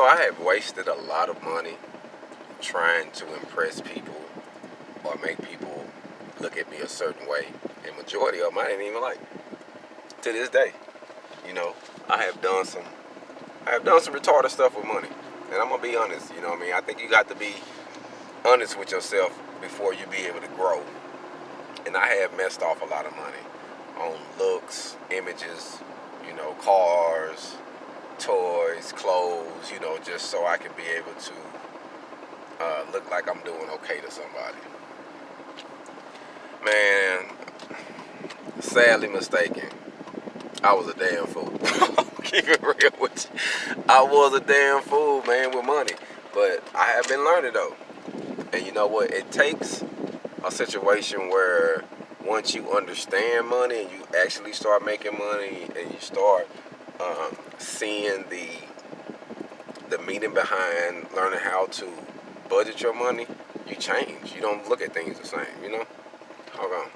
know, I have wasted a lot of money trying to impress people or make people look at me a certain way. And majority of them I ain't even like. To this day, you know, I have done some retarded stuff with money. And I'm gonna be honest, you know what I mean? I think you got to be honest with yourself before you be able to grow. And I have messed off a lot of money on looks, images, you know, cars, toys, clothes, you know, just so I can be able to look like I'm doing okay to somebody. Man, sadly mistaken. I was a damn fool. Keep it real with you. I was a damn fool, man, with money. But I have been learning though. And you know what? It takes a situation where once you understand money and you actually start making money and you start seeing the meaning behind learning how to budget your money, you change. You don't look at things the same, you know? Hold on.